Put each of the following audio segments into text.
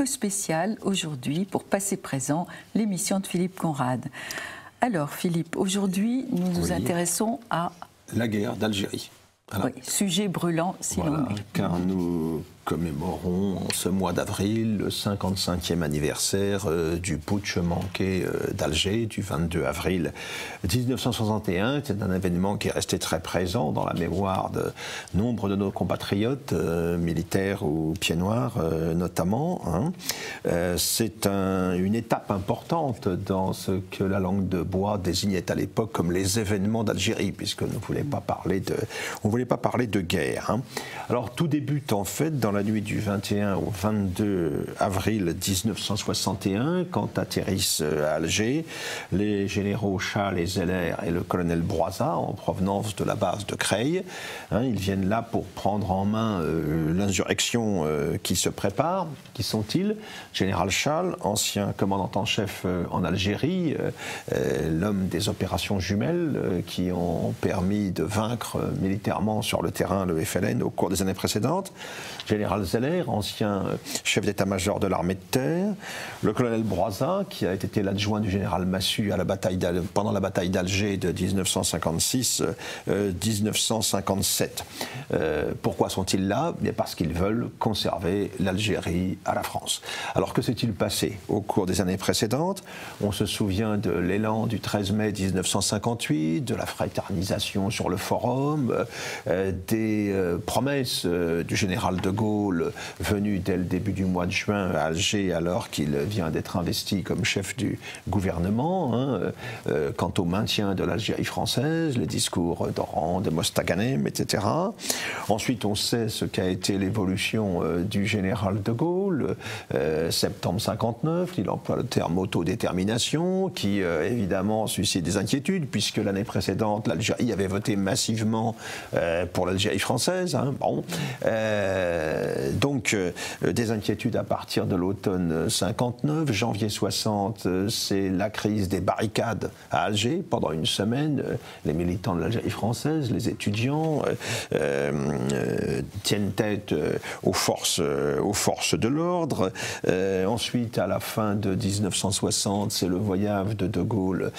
spécial aujourd'hui pour Passé Présent, l'émission de Philippe Conrad. Alors Philippe, aujourd'hui nous nous intéressons à... la guerre d'Algérie. Voilà. Oui, sujet brûlant si l'on est. Car nous commémorons en ce mois d'avril le 55e anniversaire du putsch manqué d'Alger du 22 avril 1961. C'est un événement qui est resté très présent dans la mémoire de nombre de nos compatriotes, militaires ou pieds noirs notamment. C'est une étape importante dans ce que la langue de bois désignait à l'époque comme les événements d'Algérie, puisque nous ne voulions pas parler de guerre. Alors tout débute en fait dans la nuit du 21 au 22 avril 1961, quand atterrissent à Alger les généraux Chal et Zeller et le colonel Broissa en provenance de la base de Creil. Ils viennent là pour prendre en main l'insurrection qui se prépare. Qui sont-ils? Général Chal, ancien commandant en chef en Algérie, l'homme des opérations jumelles qui ont permis de vaincre militairement sur le terrain le FLN au cours des années précédentes. Général Zeller, ancien chef d'état-major de l'armée de terre. Le colonel Broissa, qui a été l'adjoint du général Massu pendant la bataille d'Alger de 1956-1957. Pourquoi sont-ils là? Bien parce qu'ils veulent conserver l'Algérie à la France. Alors que s'est-il passé au cours des années précédentes? On se souvient de l'élan du 13 mai 1958, de la fraternisation sur le forum, des promesses du général de Gaulle venu dès le début du mois de juin à Alger alors qu'il vient d'être investi comme chef du gouvernement, quant au maintien de l'Algérie française, les discours d'Oran, de Mostaganem, etc. Ensuite, on sait ce qu'a été l'évolution du général de Gaulle, septembre 59, il emploie le terme autodétermination, qui évidemment suscite des inquiétudes, puisque l'année précédente, l'Algérie avait voté massivement pour l'Algérie française. Donc, des inquiétudes à partir de l'automne 59. Janvier 60, c'est la crise des barricades à Alger. Pendant une semaine, les militants de l'Algérie française, les étudiants, tiennent tête aux forces de l'ordre. Ensuite, à la fin de 1960, c'est le voyage de Gaulle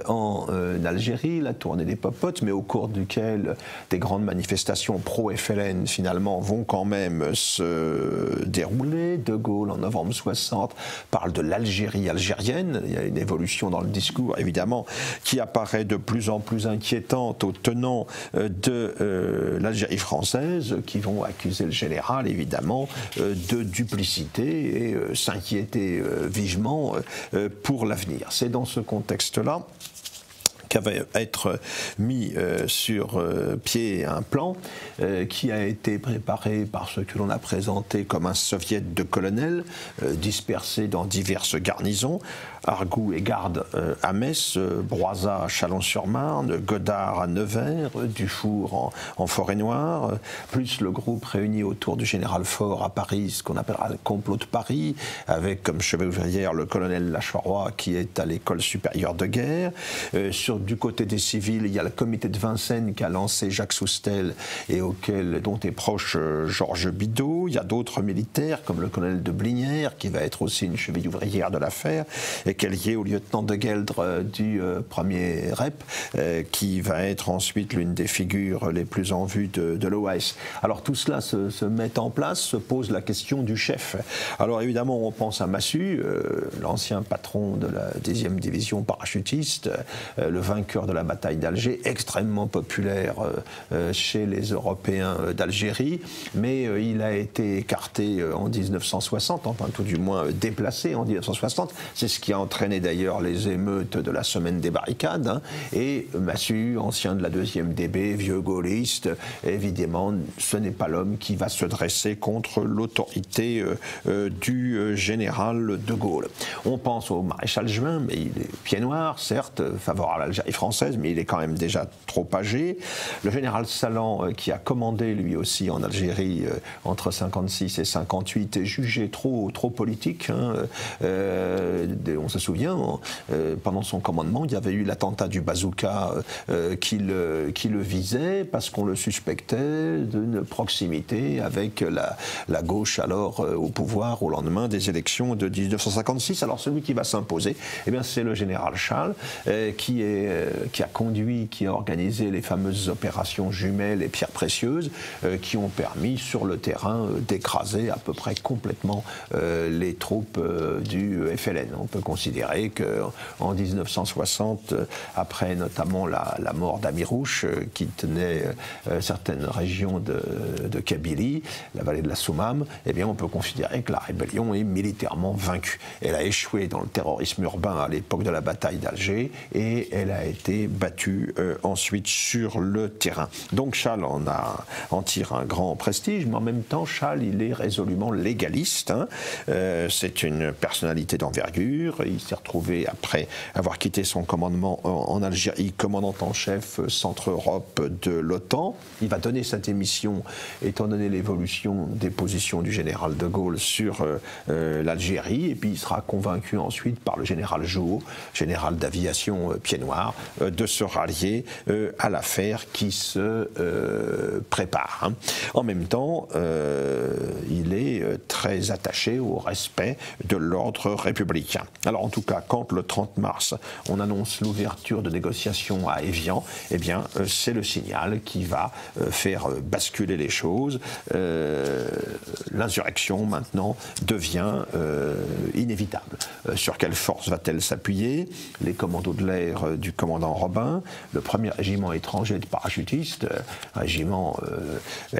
en Algérie, la tournée des popotes, mais au cours duquel des grandes manifestations pro-FLN finalement vont quand même se dérouler. De Gaulle, en novembre 60, parle de l'Algérie algérienne. Il y a une évolution dans le discours, évidemment, qui apparaît de plus en plus inquiétante aux tenants de l'Algérie française, qui vont accuser le général, évidemment, de duplicité et s'inquiéter vivement pour l'avenir. C'est dans ce contexte-là va être mis sur pied un plan qui a été préparé par ce que l'on a présenté comme un soviet de colonels dispersés dans diverses garnisons, Argout et Garde à Metz, Broissa à Chalon-sur-Marne, Godard à Nevers, Dufour en Forêt-Noire, plus le groupe réuni autour du général Faure à Paris, ce qu'on appellera le complot de Paris, avec comme chevalier ouvrière le colonel Lacharoy qui est à l'école supérieure de guerre. Du côté des civils, il y a le comité de Vincennes qu'a lancé Jacques Soustel et dont est proche Georges Bidault. Il y a d'autres militaires comme le colonel de Blinière qui va être aussi une cheville ouvrière de l'affaire et qui est lié au lieutenant de Gueldre du premier REP qui va être ensuite l'une des figures les plus en vue de l'OAS. Alors tout cela se met en place, se pose la question du chef. Alors évidemment on pense à Massu, l'ancien patron de la 10e division parachutiste, le vainqueur de la bataille d'Alger, extrêmement populaire chez les Européens d'Algérie, mais il a été écarté en 1960, enfin tout du moins déplacé en 1960. C'est ce qui a entraîné d'ailleurs les émeutes de la semaine des barricades. Et Massu, ancien de la 2e DB, vieux gaulliste, évidemment, ce n'est pas l'homme qui va se dresser contre l'autorité du général de Gaulle. On pense au maréchal Juin, mais il est pied noir, certes, favorable à l'Algérie l'Algérie française, mais il est quand même déjà trop âgé. Le général Salan, qui a commandé lui aussi en Algérie entre 56 et 58, est jugé trop politique. Hein. On se souvient, pendant son commandement, il y avait eu l'attentat du bazooka qui le visait parce qu'on le suspectait d'une proximité avec la gauche alors au pouvoir au lendemain des élections de 1956. Alors celui qui va s'imposer, eh bien, c'est le général Schall, qui a conduit, qui a organisé les fameuses opérations jumelles et pierres précieuses qui ont permis sur le terrain d'écraser à peu près complètement les troupes du FLN. On peut considérer qu'en 1960, après notamment la mort d'Amirouche, qui tenait certaines régions de Kabylie, la vallée de la Soumam, eh bien on peut considérer que la rébellion est militairement vaincue. Elle a échoué dans le terrorisme urbain à l'époque de la bataille d'Alger et elle a été battue ensuite sur le terrain. Donc Schall en tire un grand prestige, mais en même temps Schall il est résolument légaliste. Hein. C'est une personnalité d'envergure. Il s'est retrouvé après avoir quitté son commandement en Algérie, commandant en chef Centre-Europe de l'OTAN. Il va donner sa démission étant donné l'évolution des positions du général de Gaulle sur l'Algérie, et puis il sera convaincu ensuite par le général Jouhaud, général d'aviation pied noir, de se rallier à l'affaire qui se prépare. Hein. En même temps, il est très attaché au respect de l'ordre républicain. Alors en tout cas, quand le 30 mars, on annonce l'ouverture de négociations à Évian, eh bien c'est le signal qui va faire basculer les choses. L'insurrection maintenant devient inévitable. Sur quelle force va-t-elle s'appuyer? Les commandos de l'air du commandant Robin, le premier régiment étranger de parachutistes, un régiment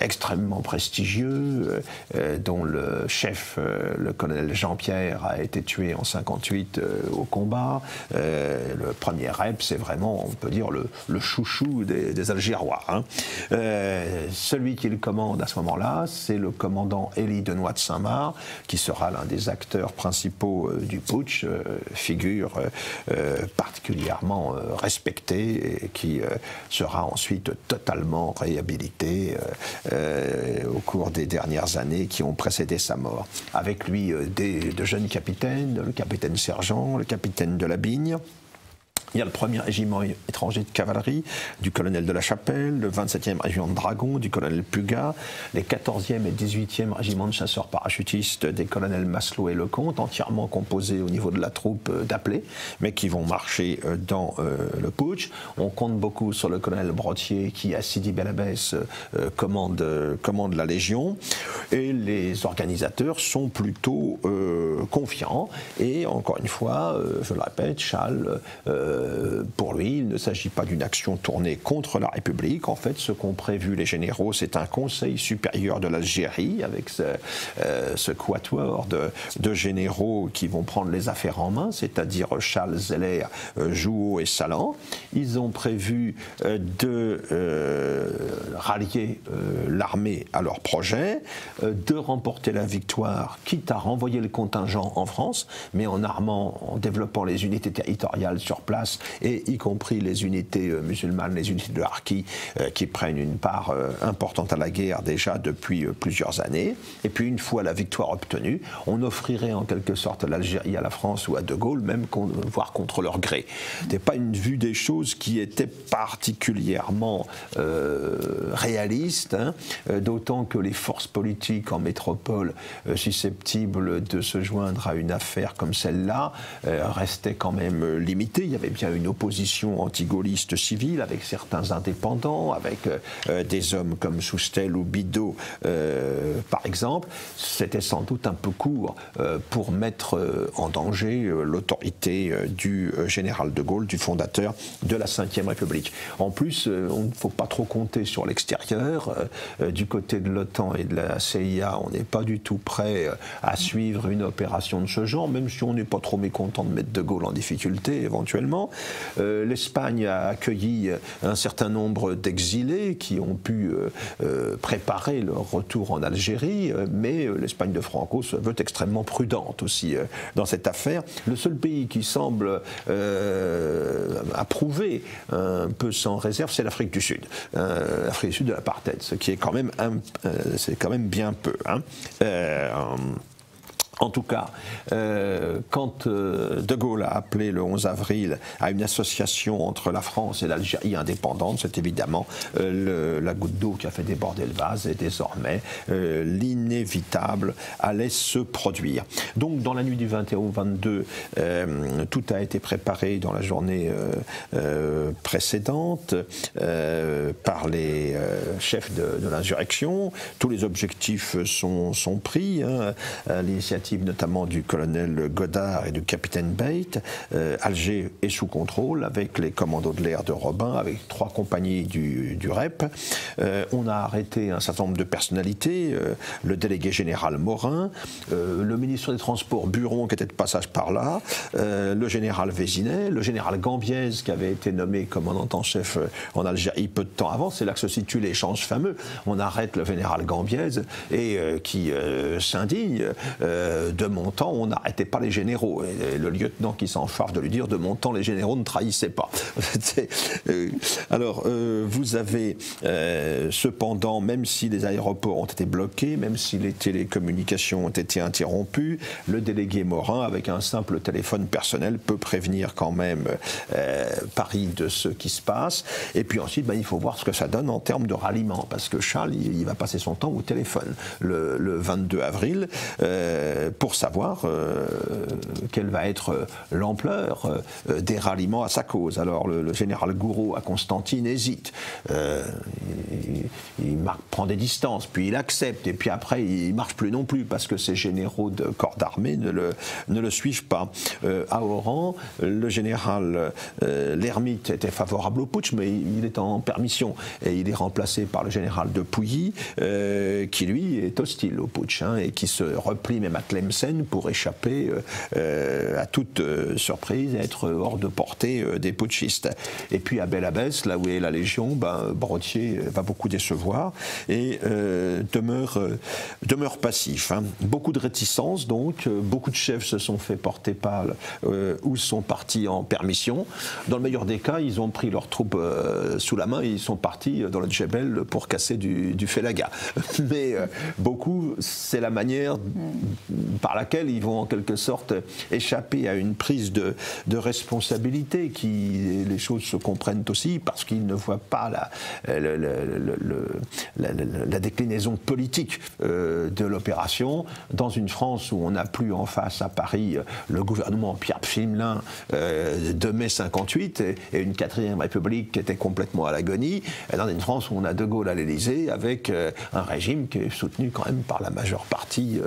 extrêmement prestigieux, dont le chef, le colonel Jean-Pierre, a été tué en 58 au combat. Le premier rep, c'est vraiment, on peut dire, le chouchou des Algérois. Hein. Celui qui le commande à ce moment-là, c'est le commandant Élie Denoy de Saint-Marc, qui sera l'un des acteurs principaux du putsch, figure particulièrement respectée et qui sera ensuite totalement réhabilité au cours des dernières années qui ont précédé sa mort. Avec lui, de jeunes capitaines, le capitaine Sergent, le capitaine de la Bigne. Il y a le 1er régiment étranger de cavalerie du colonel de la Chapelle, le 27e régiment de dragons du colonel Pugat, les 14e et 18e régiments de chasseurs parachutistes des colonels Masselot et Lecomte, entièrement composés au niveau de la troupe d'appelés, mais qui vont marcher dans le putsch. On compte beaucoup sur le colonel Brottier qui, à Sidi Bel Abbès, commande la Légion. Et les organisateurs sont plutôt confiants. Et encore une fois, je le répète, Schall... pour lui, il ne s'agit pas d'une action tournée contre la République. En fait, ce qu'ont prévu les généraux, c'est un conseil supérieur de l'Algérie avec ce quatuor de généraux qui vont prendre les affaires en main, c'est-à-dire Schall, Zeller, Jouhaud et Salan. Ils ont prévu de rallier l'armée à leur projet, de remporter la victoire, quitte à renvoyer le contingent en France, mais en armant, en développant les unités territoriales sur place, et y compris les unités musulmanes, les unités de Harki, qui prennent une part importante à la guerre déjà depuis plusieurs années. Et puis une fois la victoire obtenue, on offrirait en quelque sorte l'Algérie à la France ou à De Gaulle, même voire contre leur gré. C'était pas une vue des choses qui était particulièrement réaliste, hein, d'autant que les forces politiques en métropole susceptibles de se joindre à une affaire comme celle-là restaient quand même limitées. Il y avait bien une opposition anti-gaulliste civile avec certains indépendants, avec des hommes comme Soustelle ou Bidault, par exemple. C'était sans doute un peu court pour mettre en danger l'autorité du général de Gaulle, du fondateur de la Ve République. En plus, on ne faut pas trop compter sur l'extérieur. Du côté de l'OTAN et de la CIA, on n'est pas du tout prêt à suivre une opération de ce genre, même si on n'est pas trop mécontent de mettre de Gaulle en difficulté, éventuellement. L'Espagne a accueilli un certain nombre d'exilés qui ont pu préparer leur retour en Algérie. Algérie, mais l'Espagne de Franco se veut extrêmement prudente aussi dans cette affaire. Le seul pays qui semble approuver un peu sans réserve, c'est l'Afrique du Sud. L'Afrique du Sud de l'apartheid, ce qui est quand même, c'est quand même bien peu. Hein. En tout cas, quand De Gaulle a appelé le 11 avril à une association entre la France et l'Algérie indépendante, c'est évidemment la goutte d'eau qui a fait déborder le vase, et désormais l'inévitable allait se produire. Donc dans la nuit du 21 au 22, tout a été préparé dans la journée précédente par les chefs de l'insurrection. Tous les objectifs sont pris, hein, à l'initiative notamment du colonel Godard et du capitaine Bate. Alger est sous contrôle avec les commandos de l'air de Robin, avec 3 compagnies du REP. On a arrêté un certain nombre de personnalités, le délégué général Morin, le ministre des Transports Buron qui était de passage par là, le général Vézinet, le général Gambiez qui avait été nommé commandant en chef en Algérie peu de temps avant. C'est là que se situe l'échange fameux. On arrête le général Gambiez et qui s'indigne de mon temps, on n'arrêtait pas les généraux. Et le lieutenant qui s'en charge de lui dire, de mon temps, les généraux ne trahissaient pas. Alors, vous avez cependant, même si les aéroports ont été bloqués, même si les télécommunications ont été interrompues, le délégué Morin, avec un simple téléphone personnel, peut prévenir quand même Paris de ce qui se passe. Et puis ensuite, il faut voir ce que ça donne en termes de ralliement, parce que Charles, il va passer son temps au téléphone le 22 avril, pour savoir quelle va être l'ampleur des ralliements à sa cause. Alors le général Gouraud à Constantine hésite, il prend des distances, puis il accepte, et puis après il ne marche plus non plus, parce que ses généraux de corps d'armée ne le suivent pas. À Oran, le général Lermite était favorable au putsch, mais il est en permission, et il est remplacé par le général de Pouilly, qui lui est hostile au putsch, hein, et qui se replie même à Tlemcen pour échapper à toute surprise et être hors de portée des putschistes. Et puis à Bel Abbès, là où est la Légion, Brottier va beaucoup décevoir et demeure passif. Hein. Beaucoup de réticences donc, beaucoup de chefs se sont fait porter pâle ou sont partis en permission. Dans le meilleur des cas, ils ont pris leurs troupes sous la main et ils sont partis dans le Djebel pour casser du Félaga. Mais beaucoup, c'est la manière par laquelle ils vont en quelque sorte échapper à une prise de responsabilité, les choses se comprennent aussi parce qu'ils ne voient pas la déclinaison politique de l'opération. Dans une France où on n'a plus en face à Paris le gouvernement Pierre Pflimlin de mai 58 et une 4e République qui était complètement à l'agonie, et dans une France où on a De Gaulle à l'Élysée avec un régime qui est soutenu quand même par la majeure partie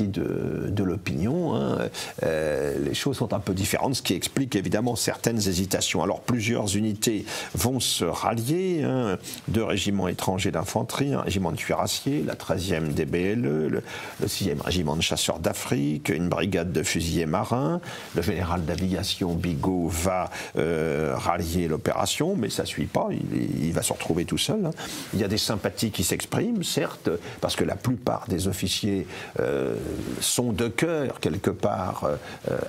de l'opinion. Hein. Les choses sont un peu différentes, ce qui explique évidemment certaines hésitations. Alors plusieurs unités vont se rallier, hein. 2 régiments étrangers d'infanterie, un régiment de cuirassiers, la 13e DBLE, le 6e régiment de chasseurs d'Afrique, une brigade de fusiliers marins. Le général d'aviation Bigot va rallier l'opération, mais ça ne suit pas, il va se retrouver tout seul. Hein. Il y a des sympathies qui s'expriment, certes, parce que la plupart des officiers sont de cœur, quelque part,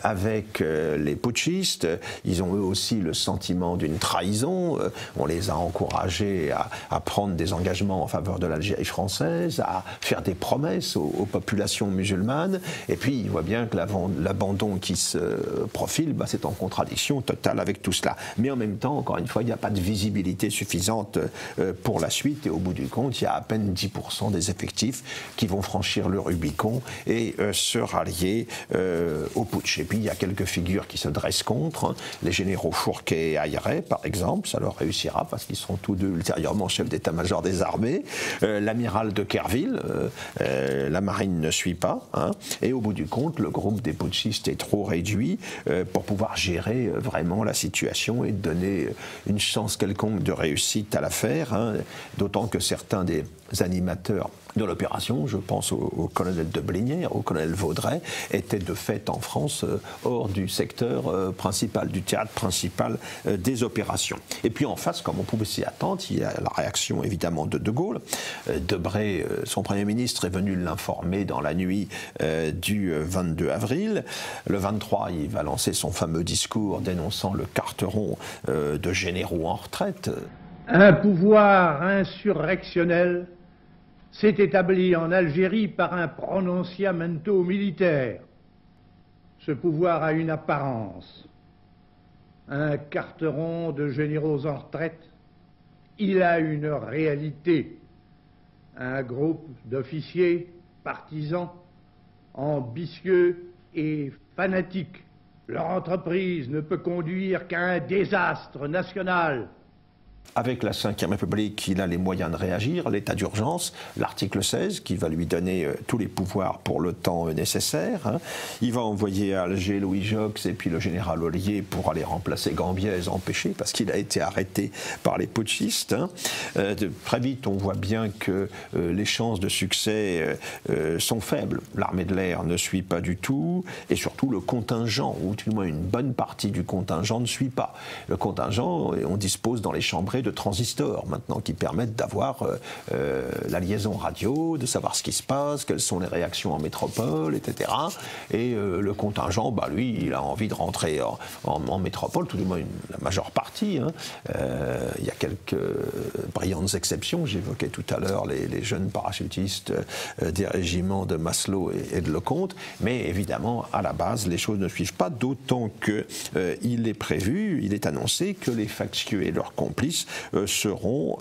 avec les putschistes. Ils ont eux aussi le sentiment d'une trahison. On les a encouragés à prendre des engagements en faveur de l'Algérie française, à faire des promesses aux populations musulmanes. Et puis, ils voient bien que l'abandon qui se profile, c'est en contradiction totale avec tout cela. Mais en même temps, encore une fois, il n'y a pas de visibilité suffisante pour la suite. Et au bout du compte, il y a à peine 10% des effectifs qui vont franchir le Rubicon et se rallier au putsch. Et puis, il y a quelques figures qui se dressent contre. Les généraux Fourquet et Ayret, par exemple, ça leur réussira parce qu'ils seront tous deux ultérieurement chefs d'état-major des armées. L'amiral de Querville, la marine ne suit pas. Hein. Et au bout du compte, le groupe des putschistes est trop réduit pour pouvoir gérer vraiment la situation et donner une chance quelconque de réussite à l'affaire. Hein. D'autant que certains des animateurs de l'opération, je pense au colonel de Blinière, au colonel Vaudrey, était de fait en France hors du secteur principal, du théâtre principal des opérations. Et puis en face, comme on pouvait s'y attendre, il y a la réaction évidemment de Gaulle. Debré, son Premier ministre, est venu l'informer dans la nuit du 22 avril. Le 23, il va lancer son fameux discours dénonçant le carteron de généraux en retraite. Un pouvoir insurrectionnel s'est établi en Algérie par un prononciamento militaire. Ce pouvoir a une apparence, un carteron de généraux en retraite. Il a une réalité, un groupe d'officiers partisans, ambitieux et fanatiques. Leur entreprise ne peut conduire qu'à un désastre national. Avec la Ve République, il a les moyens de réagir, l'état d'urgence, l'article 16 qui va lui donner tous les pouvoirs pour le temps nécessaire. Il va envoyer à Alger Louis Jox et puis le général Ollier pour aller remplacer Gambiez, empêché parce qu'il a été arrêté par les putschistes. Très vite, on voit bien que les chances de succès sont faibles. L'armée de l'air ne suit pas du tout et surtout le contingent, ou du moins une bonne partie du contingent ne suit pas. Le contingent, on dispose dans les chambrées de transistors maintenant qui permettent d'avoir la liaison radio, de savoir ce qui se passe, quelles sont les réactions en métropole, etc. Et le contingent, bah, lui, il a envie de rentrer en métropole, tout du moins la majeure partie. Il y a quelques brillantes exceptions. J'évoquais tout à l'heure les jeunes parachutistes des régiments de Maslow et de Lecomte. Mais évidemment, à la base, les choses ne suivent pas, d'autant qu'il est prévu, il est annoncé que les factieux et leurs complices seront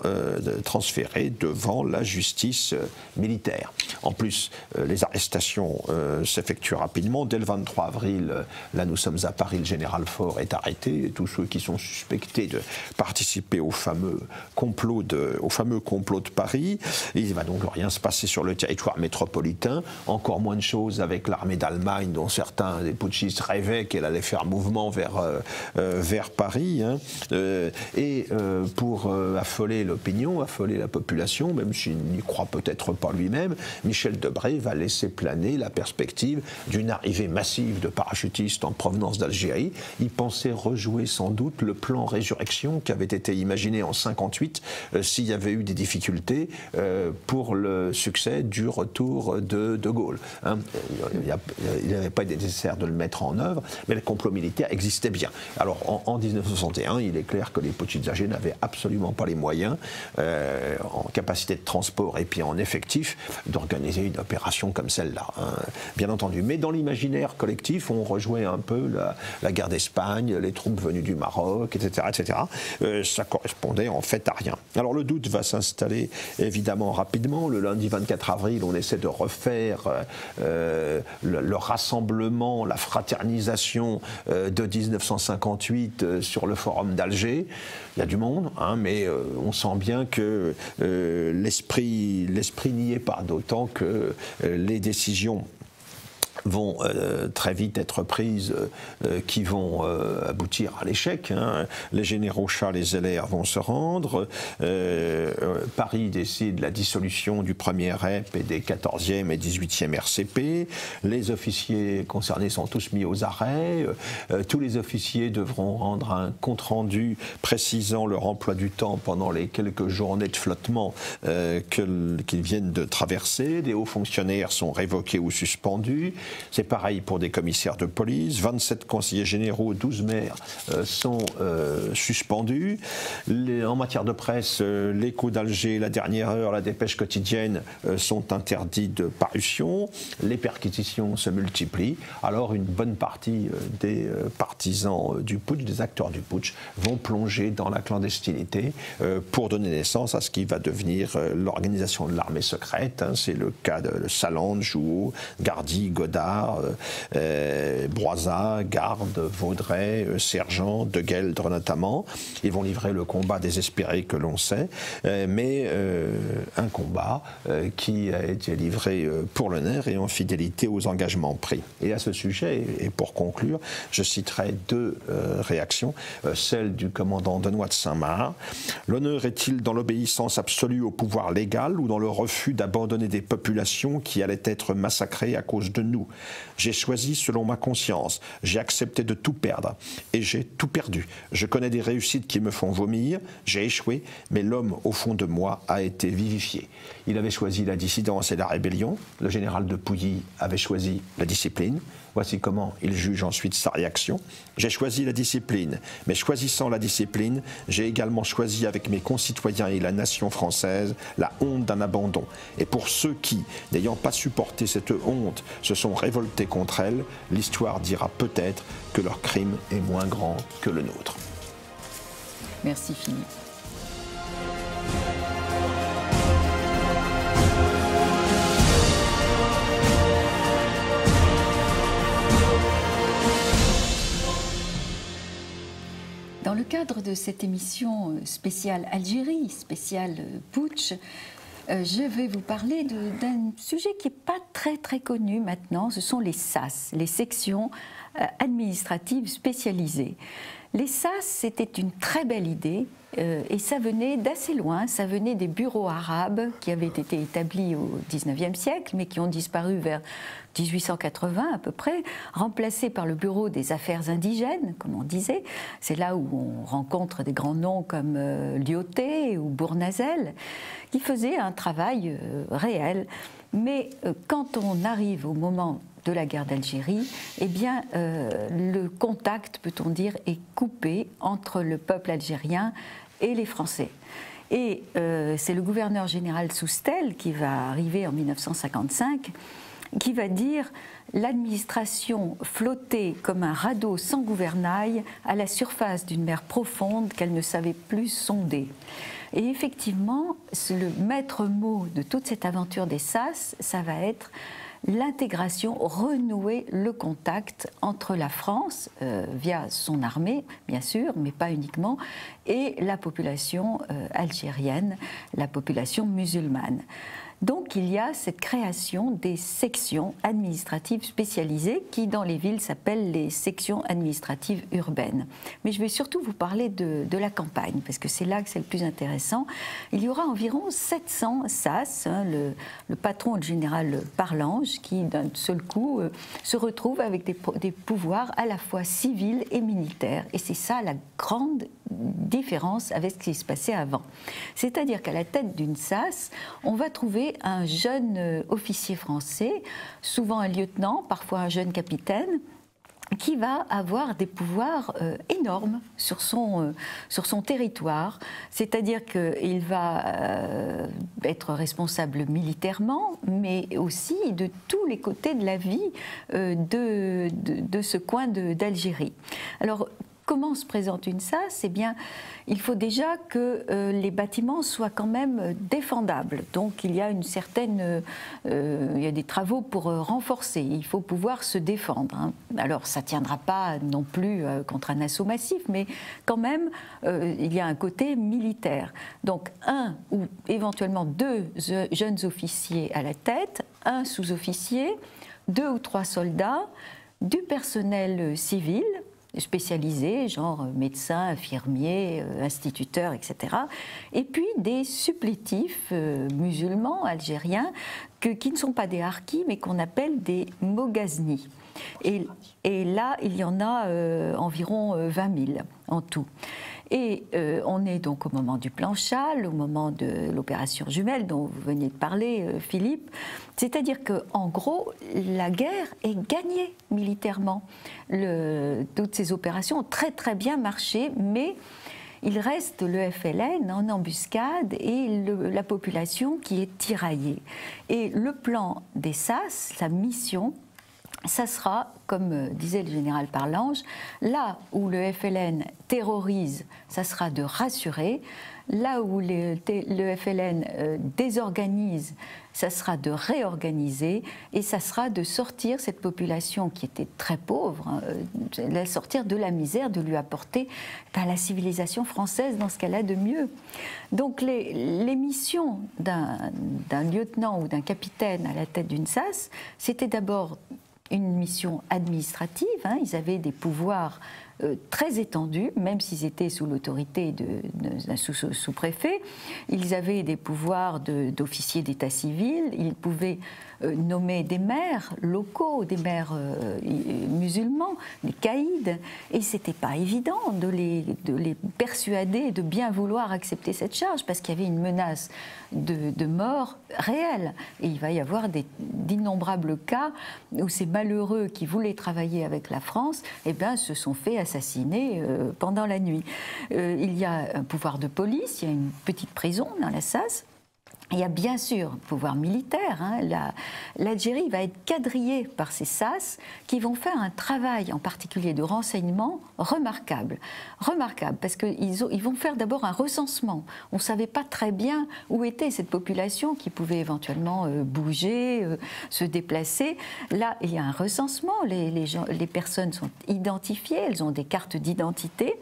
transférés devant la justice militaire. En plus, les arrestations s'effectuent rapidement. Dès le 23 avril, là nous sommes à Paris, le général Faure est arrêté. Tous ceux qui sont suspectés de participer au fameux complot de Paris. Il ne va donc rien se passer sur le territoire métropolitain. Encore moins de choses avec l'armée d'Allemagne, dont certains des putschistes rêvaient qu'elle allait faire mouvement vers Paris. Pour affoler l'opinion, affoler la population, même s'il n'y croit peut-être pas lui-même, Michel Debré va laisser planer la perspective d'une arrivée massive de parachutistes en provenance d'Algérie. Il pensait rejouer sans doute le plan Résurrection qui avait été imaginé en 1958 s'il y avait eu des difficultés pour le succès du retour de Gaulle. Il n'avait pas été nécessaire de le mettre en œuvre, mais le complot militaire existait bien. Alors en 1961, il est clair que les putschistes algériens n'avaient absolument pas les moyens, en capacité de transport et puis en effectif, d'organiser une opération comme celle-là, bien entendu. Mais dans l'imaginaire collectif, on rejouait un peu la guerre d'Espagne, les troupes venues du Maroc, etc. etc. Ça correspondait en fait à rien. Alors le doute va s'installer évidemment rapidement. Le lundi 24 avril, on essaie de refaire le rassemblement, la fraternisation de 1958 sur le forum d'Alger. Il y a du monde, mais on sent bien que l'esprit n'y est pas, d'autant que les décisions vont très vite être prises qui vont aboutir à l'échec. Les généraux Charles et Zeller vont se rendre. Paris décide la dissolution du 1er REP et des 14e et 18e RCP. Les officiers concernés sont tous mis aux arrêts. Tous les officiers devront rendre un compte-rendu précisant leur emploi du temps pendant les quelques journées de flottement qu'ils viennent de traverser. Les hauts fonctionnaires sont révoqués ou suspendus. C'est pareil pour des commissaires de police. 27 conseillers généraux, 12 maires sont suspendus. En matière de presse, l'Écho d'Alger, la Dernière Heure, la Dépêche quotidienne sont interdits de parution. Les perquisitions se multiplient. Alors une bonne partie des partisans du putsch, des acteurs du putsch, vont plonger dans la clandestinité pour donner naissance à ce qui va devenir l'organisation de l'armée secrète. C'est le cas de Salange, Jouot, Gardy, Godard, hussards, Broisat, Garde, Vaudrey, Sergent, de Gueldre notamment. Ils vont livrer le combat désespéré que l'on sait, mais un combat qui a été livré pour l'honneur et en fidélité aux engagements pris. Et à ce sujet, et pour conclure, je citerai deux réactions, celle du commandant Denoy de Saint-Marc. L'honneur est-il dans l'obéissance absolue au pouvoir légal ou dans le refus d'abandonner des populations qui allaient être massacrées à cause de nous? J'ai choisi selon ma conscience, j'ai accepté de tout perdre et j'ai tout perdu. Je connais des réussites qui me font vomir, j'ai échoué, mais l'homme au fond de moi a été vivifié. Il avait choisi la dissidence et la rébellion, le général de Pouilly avait choisi la discipline. Voici comment il juge ensuite sa réaction. J'ai choisi la discipline, mais choisissant la discipline, j'ai également choisi avec mes concitoyens et la nation française la honte d'un abandon. Et pour ceux qui, n'ayant pas supporté cette honte, se sont révoltés contre elle, l'histoire dira peut-être que leur crime est moins grand que le nôtre. Merci Philippe. Dans le cadre de cette émission spéciale Algérie, spéciale putsch, je vais vous parler d'un sujet qui n'est pas très connu maintenant, ce sont les SAS, les sections administratives spécialisées. Les SAS, c'était une très belle idée et ça venait d'assez loin, ça venait des bureaux arabes qui avaient été établis au XIXe siècle mais qui ont disparu vers 1880 à peu près, remplacés par le bureau des affaires indigènes, comme on disait. C'est là où on rencontre des grands noms comme Lyautey ou Bournazel, qui faisaient un travail réel. Mais quand on arrive au moment de la guerre d'Algérie, eh bien, le contact, peut-on dire, est coupé entre le peuple algérien et les Français. Et c'est le gouverneur général Soustelle qui va arriver en 1955, qui va dire « L'administration flottait comme un radeau sans gouvernail à la surface d'une mer profonde qu'elle ne savait plus sonder ». Et effectivement, le maître mot de toute cette aventure des SAS, ça va être l'intégration, renouer le contact entre la France, via son armée, bien sûr, mais pas uniquement, et la population algérienne, la population musulmane. Donc il y a cette création des sections administratives spécialisées qui dans les villes s'appellent les sections administratives urbaines. Mais je vais surtout vous parler de la campagne parce que c'est là que c'est le plus intéressant. Il y aura environ 700 SAS, hein, le patron, le général Parlange, qui d'un seul coup se retrouve avec des pouvoirs à la fois civils et militaires. Et c'est ça la grande différence avec ce qui se passait avant. C'est-à-dire qu'à la tête d'une SAS, on va trouver un jeune officier français, souvent un lieutenant, parfois un jeune capitaine, qui va avoir des pouvoirs énormes sur son territoire. C'est-à-dire qu'il va être responsable militairement, mais aussi de tous les côtés de la vie de ce coin d'Algérie. Alors, comment se présente une SAS? Eh bien, il faut déjà que les bâtiments soient quand même défendables. Donc, il y a il y a des travaux pour renforcer. Il faut pouvoir se défendre, hein. Alors, ça ne tiendra pas non plus contre un assaut massif, mais quand même, il y a un côté militaire. Donc, un ou éventuellement deux jeunes officiers à la tête, un sous-officier, 2 ou 3 soldats, du personnel civil, spécialisés, genre médecins, infirmiers, instituteurs, etc. Et puis des supplétifs musulmans, algériens, qui ne sont pas des harkis, mais qu'on appelle des moghaznis. Et là, il y en a environ 20 000 en tout. Et on est donc au moment du plan Châle, au moment de l'opération Jumelle dont vous veniez de parler, Philippe. C'est-à-dire qu'en gros, la guerre est gagnée militairement. Toutes ces opérations ont très bien marché, mais il reste le FLN en embuscade et la population qui est tiraillée. Et le plan des SAS, sa mission, ça sera, comme disait le général Parlange, là où le FLN terrorise, ça sera de rassurer. Là où le FLN désorganise, ça sera de réorganiser et ça sera de sortir cette population qui était très pauvre, la sortir de la misère, de lui apporter la civilisation française dans ce qu'elle a de mieux. Donc les missions d'un lieutenant ou d'un capitaine à la tête d'une SAS, c'était d'abord une mission administrative, ils avaient des pouvoirs très étendus, même s'ils étaient sous l'autorité d'un sous-préfet. Ils avaient des pouvoirs d'officiers d'état civil, ils pouvaient nommer des maires locaux, des maires musulmans, des caïds, et c'était pas évident de les persuader de bien vouloir accepter cette charge, parce qu'il y avait une menace de mort réelle. Et il va y avoir d'innombrables cas où ces malheureux qui voulaient travailler avec la France, se sont fait assassiner pendant la nuit. Il y a un pouvoir de police, il y a une petite prison dans la SAS. Il y a bien sûr un pouvoir militaire. L'Algérie va être quadrillée par ces SAS qui vont faire un travail, en particulier de renseignement, remarquable. Remarquable, parce qu'ils vont faire d'abord un recensement. On ne savait pas très bien où était cette population qui pouvait éventuellement bouger, se déplacer. Là, il y a un recensement. Les personnes sont identifiées, elles ont des cartes d'identité.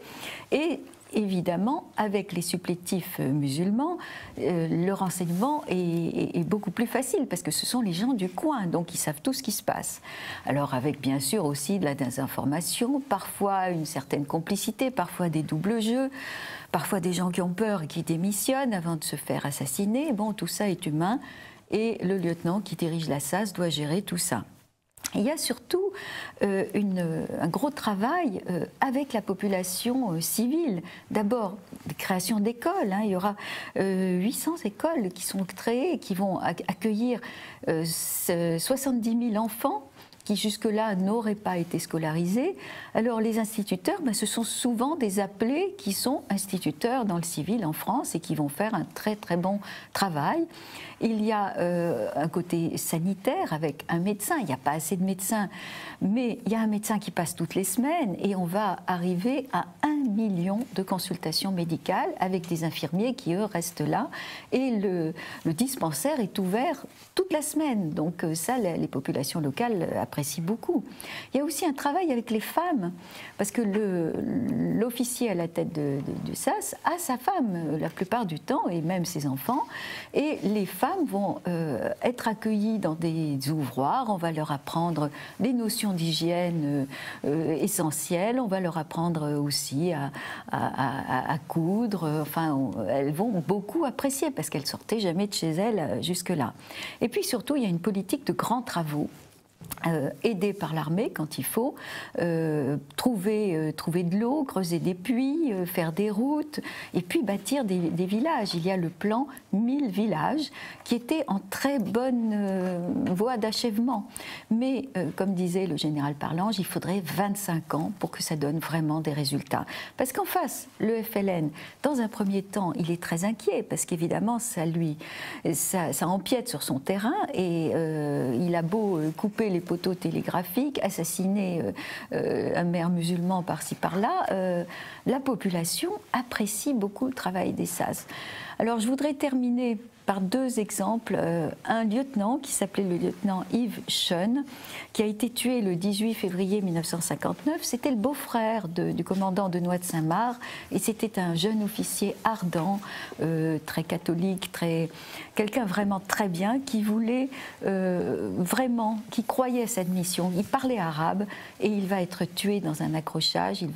Et évidemment, avec les supplétifs musulmans, le renseignement est beaucoup plus facile parce que ce sont les gens du coin, donc ils savent tout ce qui se passe. Alors avec bien sûr aussi de la désinformation, parfois une certaine complicité, parfois des doubles jeux, parfois des gens qui ont peur et qui démissionnent avant de se faire assassiner. Bon, tout ça est humain et le lieutenant qui dirige la SAS doit gérer tout ça. Il y a surtout un gros travail avec la population civile. D'abord, création d'écoles. Il y aura 800 écoles qui sont créées et qui vont accueillir 70 000 enfants qui jusque-là n'auraient pas été scolarisés. Alors les instituteurs, ce sont souvent des appelés qui sont instituteurs dans le civil en France et qui vont faire un très très bon travail. Il y a un côté sanitaire avec un médecin. Il n'y a pas assez de médecins, mais il y a un médecin qui passe toutes les semaines et on va arriver à 1 million de consultations médicales avec des infirmiers qui, eux, restent là. Et le dispensaire est ouvert toute la semaine. Donc ça, les populations locales apprécient beaucoup. Il y a aussi un travail avec les femmes, parce que l'officier à la tête du SAS a sa femme la plupart du temps, et même ses enfants. Et les femmes vont être accueillies dans des ouvroirs. On va leur apprendre des notions d'hygiène essentielles. On va leur apprendre aussi à coudre. Enfin, elles vont beaucoup apprécier parce qu'elles sortaient jamais de chez elles jusque-là. Et puis surtout, il y a une politique de grands travaux. Aider par l'armée quand il faut, trouver de l'eau, creuser des puits, faire des routes, et puis bâtir des villages. Il y a le plan 1000 villages qui était en très bonne voie d'achèvement. Mais, comme disait le général Parlange, il faudrait 25 ans pour que ça donne vraiment des résultats. Parce qu'en face, le FLN, dans un premier temps, il est très inquiet, parce qu'évidemment, ça empiète sur son terrain, et il a beau couper les poteaux télégraphiques, assassiner un maire musulman par-ci par-là, la population apprécie beaucoup le travail des SAS. Alors je voudrais terminer par deux exemples. Un lieutenant qui s'appelait le lieutenant Yves Schoen, qui a été tué le 18 février 1959. C'était le beau-frère du commandant de Noix de Saint-Marc, et c'était un jeune officier ardent, très catholique, quelqu'un vraiment très bien, qui voulait vraiment, qui croyait à cette mission. Il parlait arabe et il va être tué dans un accrochage. Il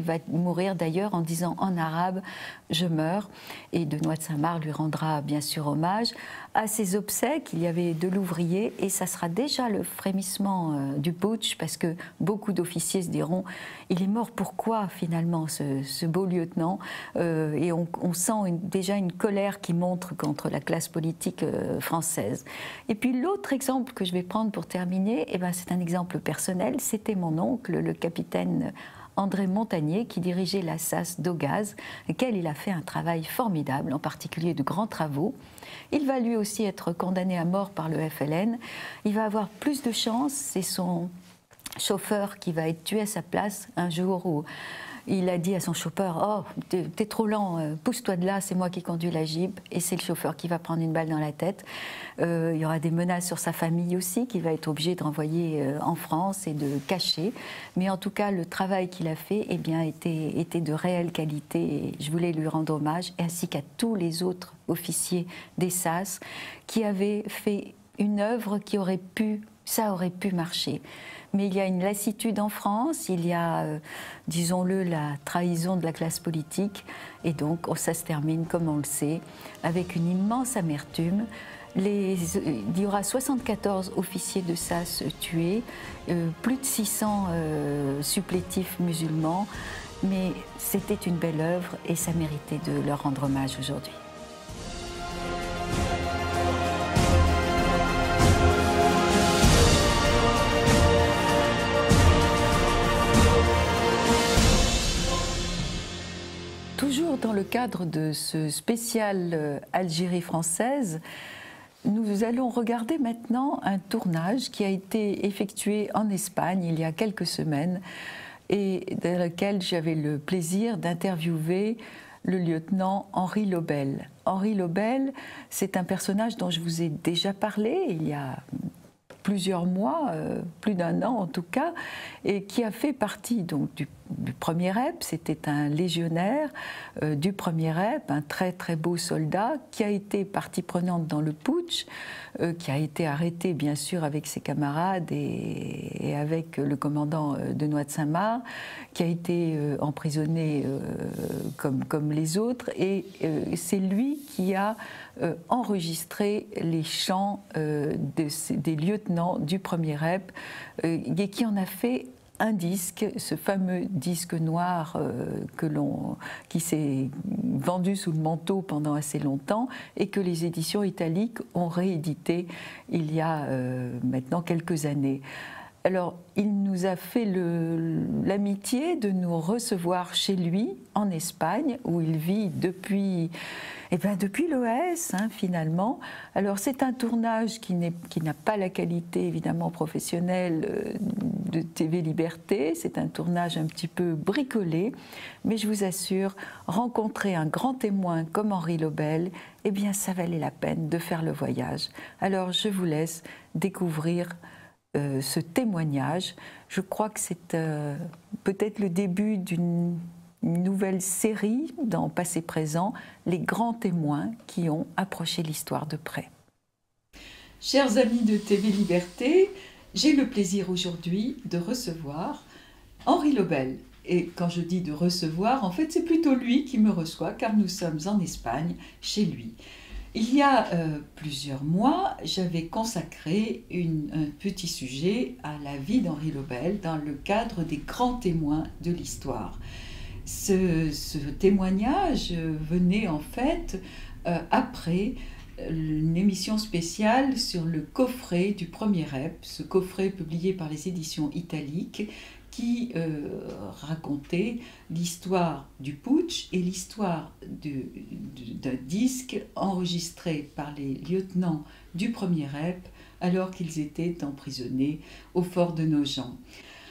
va mourir d'ailleurs en disant en arabe « je meurs ». Et de Noix de Saint-Marc lui rendra bien sûr hommage. À ses obsèques, il y avait de l'ouvrier, et ça sera déjà le frémissement du putsch, parce que beaucoup d'officiers se diront « il est mort pourquoi finalement ce beau lieutenant ?» Et on sent déjà une colère qui monte contre la classe politique française. Et puis l'autre exemple que je vais prendre pour terminer, c'est un exemple personnel. C'était mon oncle, le capitaine André Montagnier, qui dirigeait la SAS d'Augaz, lequel il a fait un travail formidable, en particulier de grands travaux. Il va lui aussi être condamné à mort par le FLN. Il va avoir plus de chance, c'est son chauffeur qui va être tué à sa place un jour où il a dit à son chauffeur « Oh, t'es trop lent, pousse-toi de là, c'est moi qui conduis la Jeep ». Et c'est le chauffeur qui va prendre une balle dans la tête. Il y aura des menaces sur sa famille aussi, qu'il va être obligé de renvoyer en France et de cacher. Mais en tout cas, le travail qu'il a fait eh bien, était de réelle qualité. Et je voulais lui rendre hommage, ainsi qu'à tous les autres officiers des SAS qui avaient fait une œuvre qui aurait pu, ça aurait pu marcher. Mais il y a une lassitude en France, il y a, disons-le, la trahison de la classe politique. Et donc, ça se termine, comme on le sait, avec une immense amertume. Il y aura 74 officiers de SAS tués, plus de 600 supplétifs musulmans. Mais c'était une belle œuvre et ça méritait de leur rendre hommage aujourd'hui. Toujours dans le cadre de ce spécial Algérie française, nous allons regarder maintenant un tournage qui a été effectué en Espagne il y a quelques semaines et dans lequel j'avais le plaisir d'interviewer le lieutenant Henri Lobel. Henri Lobel, c'est un personnage dont je vous ai déjà parlé il y a plusieurs mois, plus d'un an en tout cas, et qui a fait partie donc, du premier REP. C'était un légionnaire du premier REP, un très très beau soldat, qui a été partie prenante dans le putsch, qui a été arrêté bien sûr avec ses camarades et avec le commandant Denoy de Saint-Marc, qui a été emprisonné comme les autres, et c'est lui qui a enregistré les chants des lieutenants du premier REP et qui en a fait un disque, ce fameux disque noir qui s'est vendu sous le manteau pendant assez longtemps et que les éditions italiques ont réédité il y a maintenant quelques années. Alors, il nous a fait l'amitié de nous recevoir chez lui, en Espagne, où il vit depuis l'OAS, finalement. Alors, c'est un tournage qui n'a pas la qualité, évidemment, professionnelle de TV Liberté. C'est un tournage un petit peu bricolé. Mais je vous assure, rencontrer un grand témoin comme Henri Lobel, eh bien, ça valait la peine de faire le voyage. Alors, je vous laisse découvrir ce témoignage. Je crois que c'est peut-être le début d'une nouvelle série dans Passé-Présent, les grands témoins qui ont approché l'histoire de près. Chers amis de TV Liberté, j'ai le plaisir aujourd'hui de recevoir Henri Lobel. Et quand je dis de recevoir, en fait, c'est plutôt lui qui me reçoit, car nous sommes en Espagne, chez lui. Il y a plusieurs mois, j'avais consacré un petit sujet à la vie d'Henri Lobel dans le cadre des grands témoins de l'histoire. Ce témoignage venait en fait après une émission spéciale sur le coffret du premier REP, ce coffret publié par les éditions italiques, qui racontait l'histoire du putsch et l'histoire d'un disque enregistré par les lieutenants du premier REP alors qu'ils étaient emprisonnés au fort de Nogent.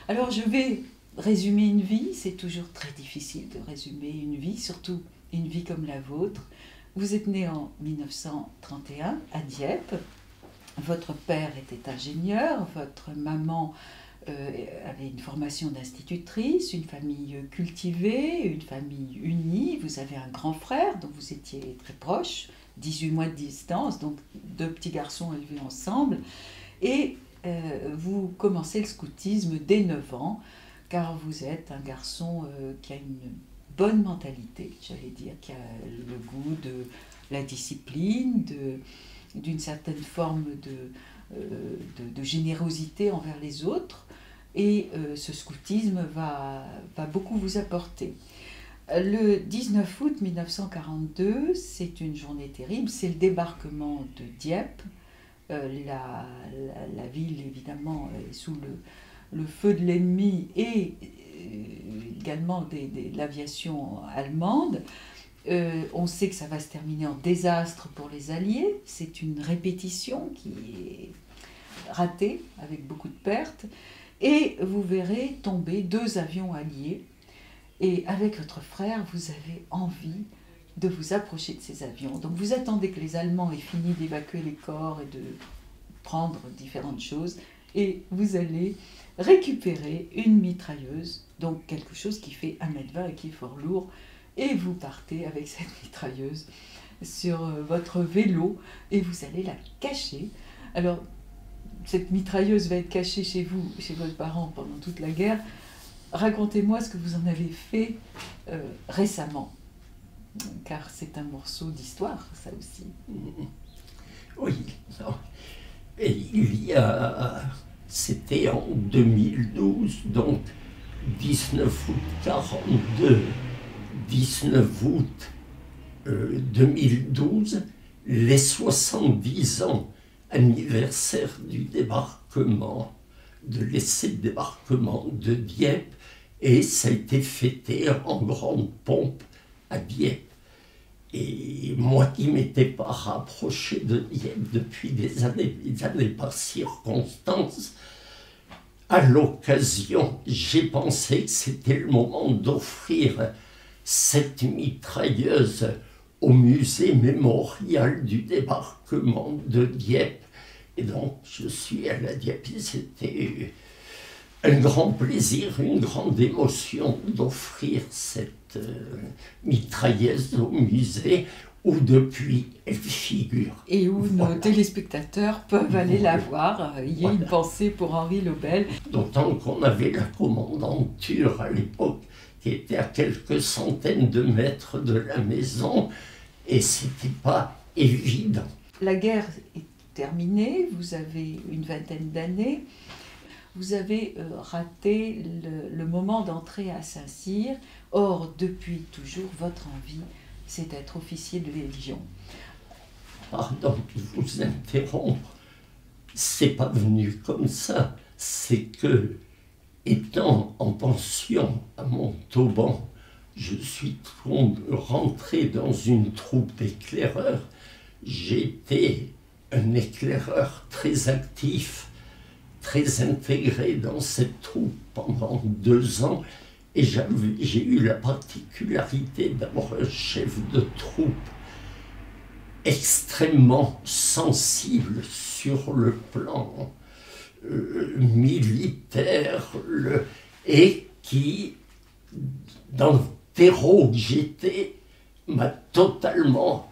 Alors je vais résumer une vie, c'est toujours très difficile de résumer une vie, surtout une vie comme la vôtre. Vous êtes né en 1931 à Dieppe, votre père était ingénieur, votre maman avait une formation d'institutrice, une famille cultivée, une famille unie. Vous avez un grand frère dont vous étiez très proche, 18 mois de distance, donc deux petits garçons élevés ensemble. Et vous commencez le scoutisme dès 9 ans, car vous êtes un garçon qui a une bonne mentalité, j'allais dire, qui a le goût de la discipline, d'une certaine forme de générosité envers les autres. Et ce scoutisme va beaucoup vous apporter. Le 19 août 1942, c'est une journée terrible, c'est le débarquement de Dieppe. La ville, évidemment, est sous le feu de l'ennemi et également de l'aviation allemande. On sait que ça va se terminer en désastre pour les Alliés. C'est une répétition qui est ratée, avec beaucoup de pertes. Et vous verrez tomber 2 avions alliés. Et avec votre frère, vous avez envie de vous approcher de ces avions. Donc vous attendez que les Allemands aient fini d'évacuer les corps et de prendre différentes choses. Et vous allez récupérer une mitrailleuse, donc quelque chose qui fait 1,20 m et qui est fort lourd. Et vous partez avec cette mitrailleuse sur votre vélo et vous allez la cacher. Alors, cette mitrailleuse va être cachée chez vous, chez vos parents pendant toute la guerre. Racontez-moi ce que vous en avez fait récemment, car c'est un morceau d'histoire, ça aussi. Oui, non. Et c'était en 2012, donc 19 août 42, 19 août 2012, les 70 ans anniversaire du débarquement, de l'essai de débarquement de Dieppe, et ça a été fêté en grande pompe à Dieppe. Et moi qui ne m'étais pas rapproché de Dieppe depuis des années par circonstance, à l'occasion, j'ai pensé que c'était le moment d'offrir cette mitrailleuse au musée mémorial du débarquement de Dieppe. Et donc, je suis allé à Dieppe. C'était un grand plaisir, une grande émotion d'offrir cette mitrailleuse au musée où depuis elle figure. Et où nos téléspectateurs peuvent aller la voir. Il y a une pensée pour Henri Lobel. D'autant qu'on avait la commandanture à l'époque qui était à quelques centaines de mètres de la maison et c'était pas évident. La guerre est terminée, vous avez une vingtaine d'années. Vous avez raté le moment d'entrer à Saint-Cyr. Or, depuis toujours, votre envie, c'est d'être officier de Légion. Pardon de vous interrompre, c'est pas venu comme ça. C'est que, étant en pension à Montauban, je suis rentré dans une troupe d'éclaireurs. J'étais un éclaireur très actif, très intégré dans cette troupe pendant 2 ans. Et j'ai eu la particularité d'avoir un chef de troupe extrêmement sensible sur le plan militaire et qui, dans le terreau que j'étais, m'a totalement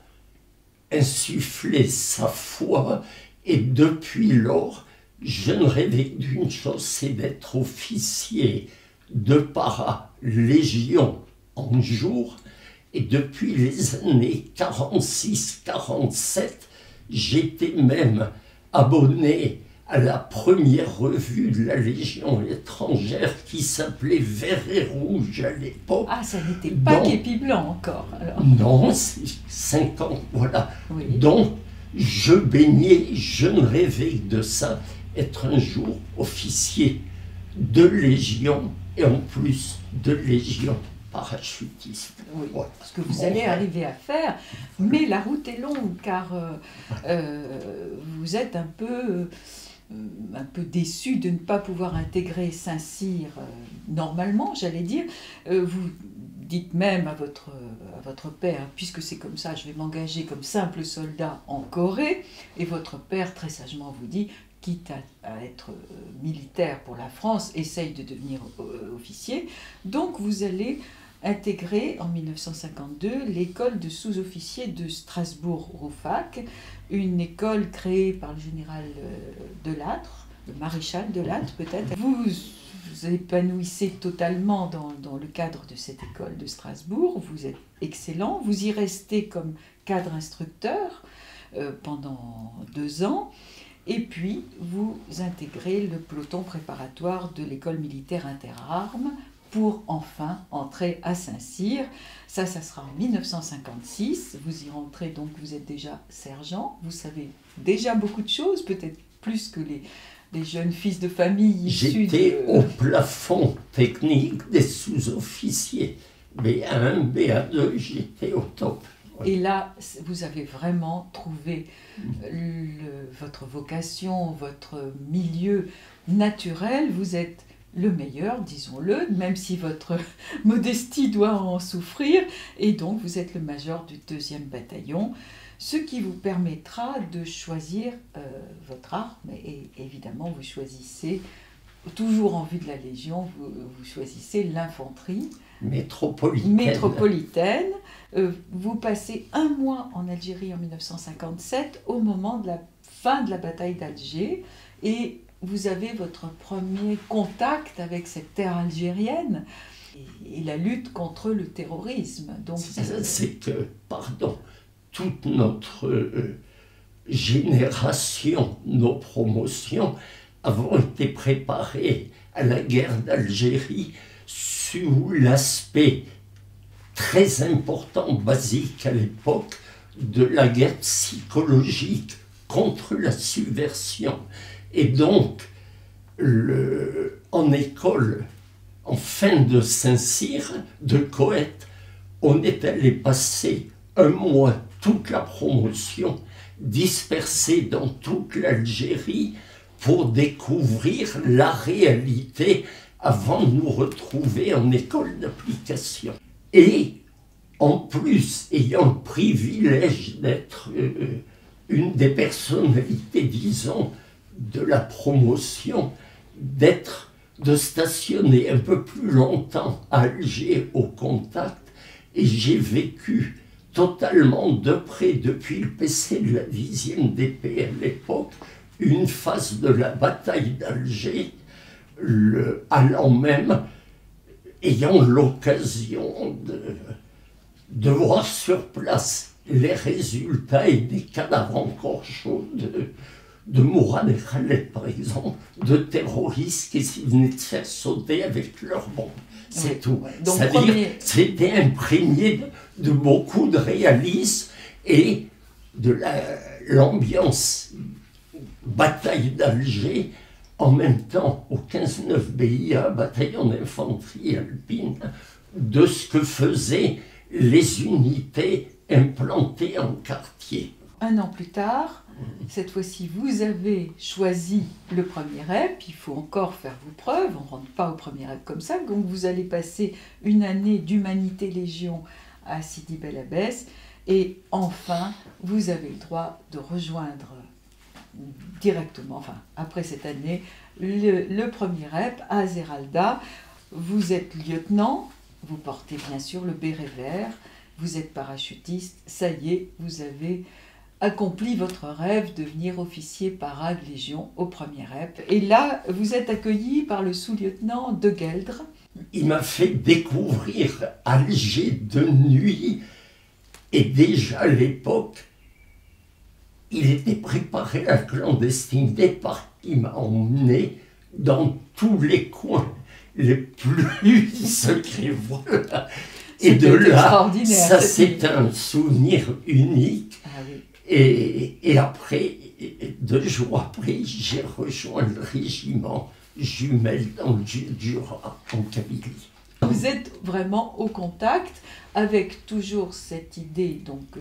insufflé sa foi. Et depuis lors, je ne rêvais que d'une chose, c'est d'être officier de para-légion en jour. Et depuis les années 46-47, j'étais même abonné à la première revue de la Légion étrangère qui s'appelait Vert et Rouge à l'époque. Ah, ça n'était pas képi blanc encore, alors. Non, c'est 50, voilà. Oui. Donc, je baignais, je ne rêvais que de ça, être un jour officier de Légion et en plus de Légion parachutiste. Oui, Ouais. ce que vous allez arriver à faire, mais la route est longue car vous êtes un peu déçu de ne pas pouvoir intégrer Saint-Cyr normalement, j'allais dire. Vous dites même à votre père, puisque c'est comme ça, je vais m'engager comme simple soldat en Corée, et votre père très sagement vous dit, quitte à être militaire pour la France, essaye de devenir officier. Donc vous allez intégrer en 1952 l'école de sous-officiers de Strasbourg-Rouffach, une école créée par le général Delattre, le maréchal Delattre peut-être. Vous épanouissez totalement dans le cadre de cette école de Strasbourg, vous êtes excellent, vous y restez comme cadre instructeur pendant 2 ans. Et puis, vous intégrez le peloton préparatoire de l'école militaire interarmes pour enfin entrer à Saint-Cyr. Ça sera en 1956. Vous y rentrez, donc vous êtes déjà sergent. Vous savez déjà beaucoup de choses, peut-être plus que des jeunes fils de famille issus J'étais au plafond technique des sous-officiers. B1, BA2, j'étais au top. Et là, vous avez vraiment trouvé votre vocation, votre milieu naturel. Vous êtes le meilleur, disons-le, même si votre modestie doit en souffrir. Et donc, vous êtes le major du 2e bataillon, ce qui vous permettra de choisir votre arme. Et évidemment, vous choisissez, toujours en vue de la Légion, vous choisissez l'infanterie. Métropolitaine. Vous passez 1 mois en Algérie en 1957, au moment de la fin de la bataille d'Alger, et vous avez votre premier contact avec cette terre algérienne et la lutte contre le terrorisme. Donc, c'est que, toute notre génération, nos promotions, avons été préparées à la guerre d'Algérie sous l'aspect très important, basique à l'époque, de la guerre psychologique contre la subversion. Et donc, en école, en fin de Saint-Cyr, de Coët, on est allé passer 1 mois, toute la promotion, dispersée dans toute l'Algérie, pour découvrir la réalité avant de nous retrouver en école d'application. Et en plus, ayant le privilège d'être une des personnalités, disons, de la promotion, de stationner un peu plus longtemps à Alger au contact, et j'ai vécu totalement de près, depuis le PC de la 10e DP à l'époque, une phase de la bataille d'Alger, allant même, ayant l'occasion de voir sur place les résultats et des cadavres encore chauds de Mourad et Khaled, par exemple, de terroristes qui venaient de faire sauter avec leurs bombes. C'est tout. C'est-à-dire, c'était imprégné de beaucoup de réalisme et de l'ambiance bataille d'Alger, en même temps au 15-9 BIA, bataillon d'infanterie alpine, de ce que faisaient les unités implantées en quartier. 1 an plus tard, cette fois-ci, vous avez choisi le premier REP. Il faut encore faire vos preuves, on ne rentre pas au premier REP comme ça. Donc vous allez passer 1 année d'Humanité Légion à Sidi Bel Abbès. Et enfin, vous avez le droit de rejoindre directement, enfin après cette année, le premier REP à Zeralda. Vous êtes lieutenant, vous portez bien sûr le béret vert, vous êtes parachutiste, ça y est, vous avez accompli votre rêve de devenir officier parade Légion au premier REP. Et là, vous êtes accueilli par le sous-lieutenant de Gueldre. Il m'a fait découvrir Alger de nuit, et déjà à l'époque, il était préparé à la clandestinité parce qu'il m'a emmené dans tous les coins les plus secrets. Voilà. Et de là, ça c'est un souvenir unique. Ah oui. Et après, 2 jours après, j'ai rejoint le régiment jumelle dans le Jura, en Kabylie. Vous êtes vraiment au contact avec toujours cette idée, donc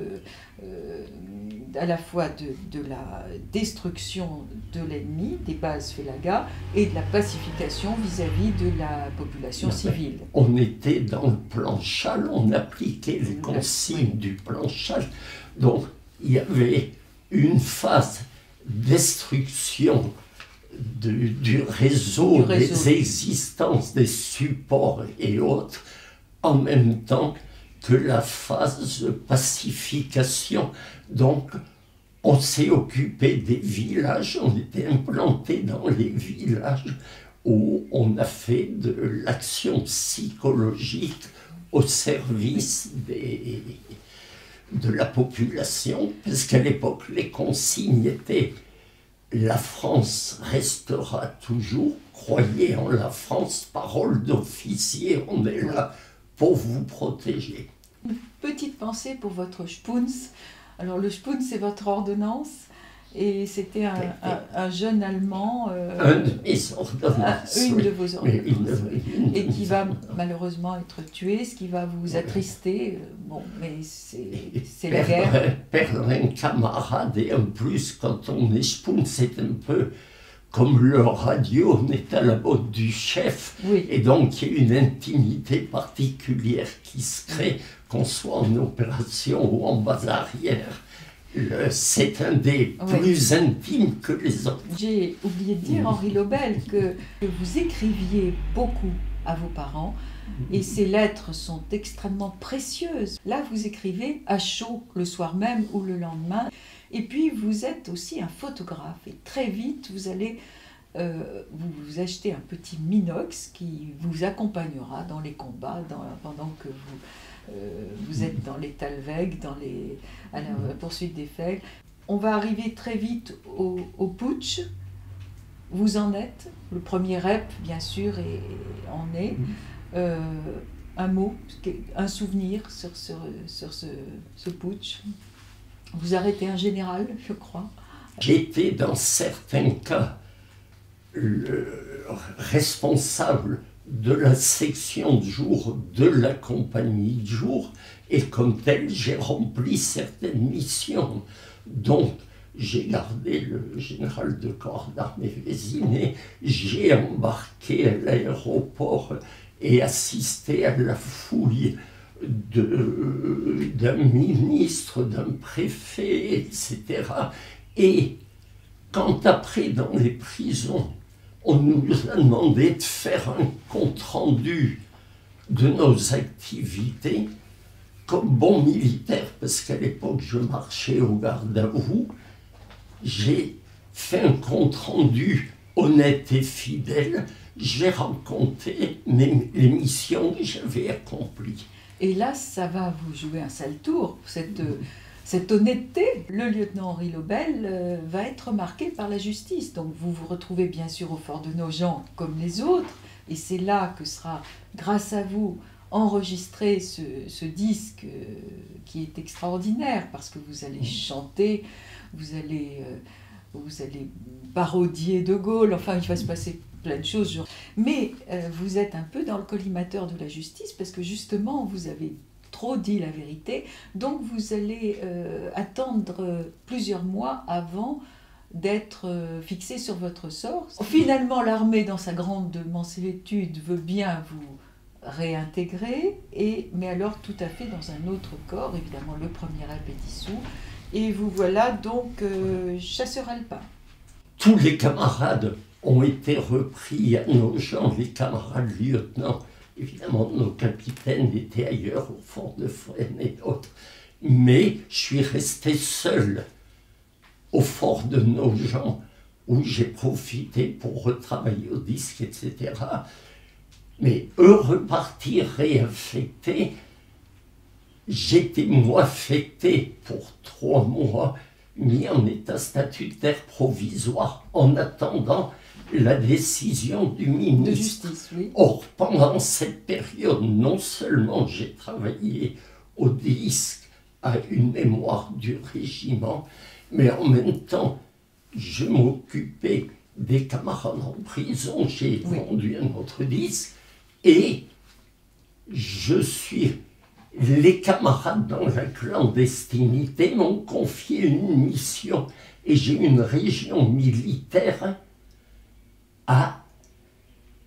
à la fois de la destruction de l'ennemi, des bases Félaga, et de la pacification vis-à-vis de la population civile. On était dans le plan Chal, on appliquait les consignes du plan Chal. Donc il y avait une phase destruction du réseau, des existences, des supports et autres, en même temps que la phase de pacification. Donc, on s'est occupé des villages, on était implanté dans les villages où on a fait de l'action psychologique au service de la population, parce qu'à l'époque, les consignes étaient « La France restera toujours, croyez en la France, parole d'officier, on est là pour vous protéger ». Une petite pensée pour votre Spunz. Alors le Spunz, c'est votre ordonnance. Et c'était un jeune Allemand, un de mes ordonnances, une de vos ordonnances, et qui va ordonnances. malheureusement être tué, ce qui va vous attrister. Bon, mais c'est la guerre. Perdre un camarade, et en plus, quand on est spoon, c'est un peu comme le radio, on est à la mode du chef, Oui. et donc il y a une intimité particulière qui se crée, qu'on soit en opération ou en base arrière. C'est un des plus intimes que les autres. J'ai oublié de dire, Henri Lobel, que vous écriviez beaucoup à vos parents et ces lettres sont extrêmement précieuses. Là, vous écrivez à chaud le soir même ou le lendemain. Et puis, vous êtes aussi un photographe et très vite, vous allez vous achetez un petit Minox qui vous accompagnera dans les combats pendant que vous êtes dans les Talweg, à la poursuite des Feigs. On va arriver très vite au putsch. Vous en êtes. Le premier rep, bien sûr, en est. Un mot, un souvenir sur ce putsch. Vous arrêtez un général, je crois. J'étais dans certains cas le responsable de la section de jour de la compagnie de jour, et comme tel, j'ai rempli certaines missions. Donc, j'ai gardé le général de corps d'armée Vésinet, j'ai embarqué à l'aéroport et assisté à la fouille d'un ministre, d'un préfet, etc. Et quand après, dans les prisons, on nous a demandé de faire un compte-rendu de nos activités, comme bon militaire, parce qu'à l'époque je marchais au garde à vous, j'ai fait un compte-rendu honnête et fidèle, j'ai raconté les missions que j'avais accomplies. Et là, ça va vous jouer un sale tour, cette honnêteté. Le lieutenant Henri Lobel va être marqué par la justice. Donc vous vous retrouvez bien sûr au fort de Nogent comme les autres. Et c'est là que sera, grâce à vous, enregistré ce disque qui est extraordinaire. Parce que vous allez chanter, vous allez parodier De Gaulle. Enfin, il va se passer plein de choses. Mais vous êtes un peu dans le collimateur de la justice parce que justement, vous avez trop dit la vérité, donc vous allez attendre plusieurs mois avant d'être fixé sur votre sort. Finalement, l'armée, dans sa grande mansuétude, veut bien vous réintégrer, mais alors tout à fait dans un autre corps, évidemment le premier rep est dissous, et vous voilà donc chasseur alpin. Tous les camarades ont été repris à Nogent, les camarades lieutenants. Évidemment, nos capitaines étaient ailleurs, au fort de Fresnes et d'autres. Mais je suis resté seul au fort de Nogent, où j'ai profité pour retravailler au disque, etc. Mais eux repartir réaffectés, j'étais moi affecté pour 3 mois, mis en état statutaire provisoire, en attendant la décision du ministre. De justice, oui. Or, pendant cette période, non seulement j'ai travaillé au disque à une mémoire du régiment, mais en même temps, je m'occupais des camarades en prison, j'ai vendu un autre disque, et les camarades dans la clandestinité m'ont confié une mission, et j'ai une région militaire à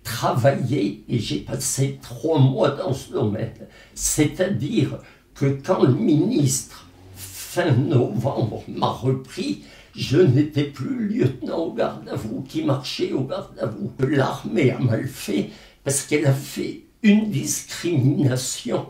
travailler, et j'ai passé 3 mois dans ce domaine. C'est-à-dire que quand le ministre, fin novembre, m'a repris, je n'étais plus lieutenant au garde à vous qui marchait au garde à vous. L'armée a mal fait parce qu'elle a fait une discrimination